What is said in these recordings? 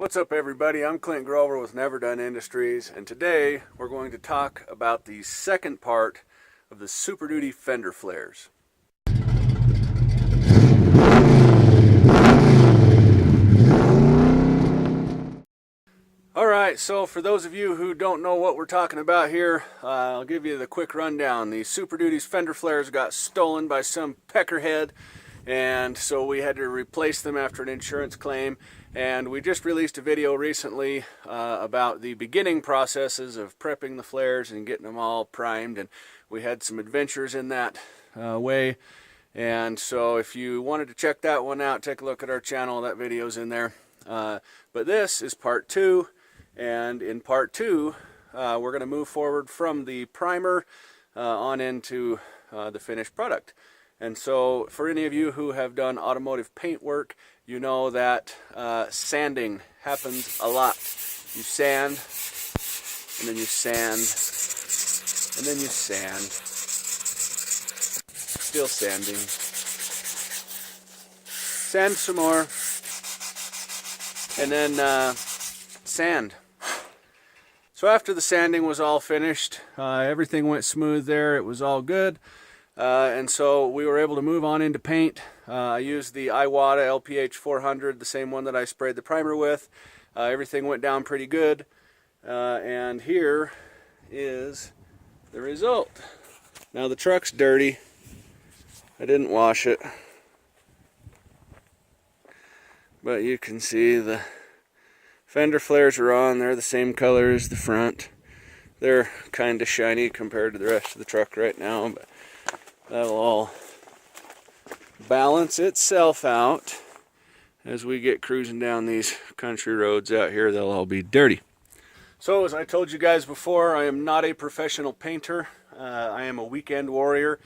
What's up everybody, I'm Clint Grover with Never Done Industries, and today we're going to talk about the second part of the Super Duty fender flares. Alright, so for those of you who don't know what we're talking about here, I'll give you the quick rundown. The Super Duty's fender flares got stolen by some peckerhead, and so we had to replace them after an insurance claim. And we just released a video recently about the beginning processes of prepping the flares and getting them all primed, and we had some adventures in that way. And so if you wanted to check that one out, take a look at our channel. That video's in there. But this is part 2, and in part 2 we're going to move forward from the primer on into the finished product. And so for any of you who have done automotive paint work, you know that sanding happens a lot. You sand, and then you sand, and then you sand. Still sanding. Sand some more, and then sand. So after the sanding was all finished, everything went smooth there. It was all good. And so we were able to move on into paint. I used the Iwata LPH 400, the same one that I sprayed the primer with. Everything went down pretty good. And here is the result. Now the truck's dirty. I didn't wash it. But you can see the fender flares are on. They're the same color as the front. They're kind of shiny compared to the rest of the truck right now, but that'll all balance itself out as we get cruising down these country roads out here. They'll all be dirty. So as I told you guys before, I am not a professional painter. I am a weekend warrior,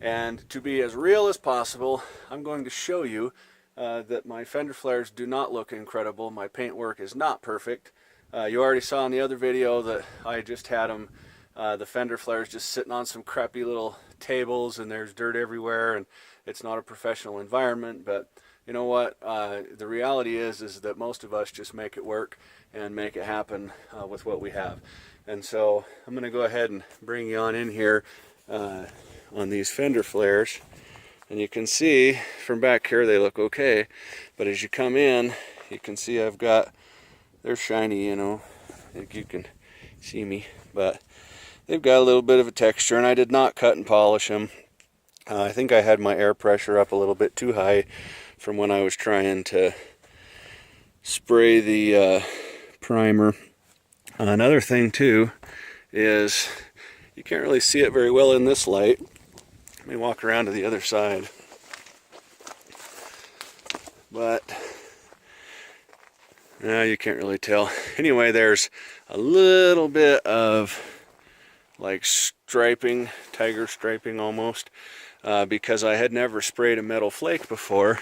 and to be as real as possible, I'm going to show you that my fender flares do not look incredible. My paint work is not perfect. You already saw in the other video that I just had them, the fender flares just sitting on some crappy little tables, and there's dirt everywhere, and it's not a professional environment. But you know what, the reality is that most of us just make it work and make it happen with what we have. And so I'm going to go ahead and bring you on in here on these fender flares, and you can see from back here they look okay, but as you come in you can see they're shiny, you know, I think you can see me, but they've got a little bit of a texture, and I did not cut and polish them. I think I had my air pressure up a little bit too high from when I was trying to spray the primer. Another thing too is you can't really see it very well in this light. Let me walk around to the other side. But now you can't really tell. Anyway, there's a little bit of like striping, tiger striping almost, because I had never sprayed a metal flake before.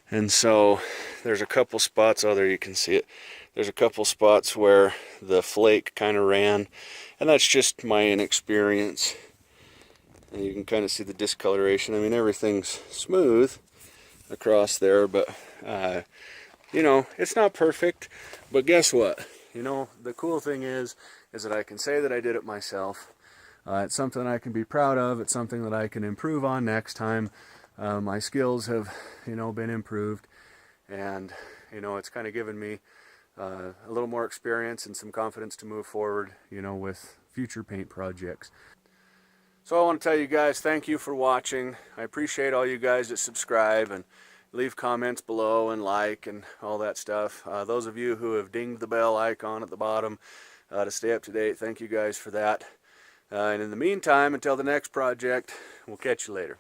And so there's a couple spots, oh there you can see it, there's a couple spots where the flake kind of ran, and that's just my inexperience. And you can kind of see the discoloration. I mean, everything's smooth across there, but you know, it's not perfect. But guess what, you know, the cool thing is that I can say that I did it myself. It's something I can be proud of. It's something that I can improve on next time. My skills have, you know, been improved, and you know, it's kind of given me a little more experience and some confidence to move forward, you know, with future paint projects. So I want to tell you guys, thank you for watching. I appreciate all you guys that subscribe and leave comments below and like and all that stuff. Those of you who have dinged the bell icon at the bottom to stay up to date, thank you guys for that. And in the meantime, until the next project, we'll catch you later.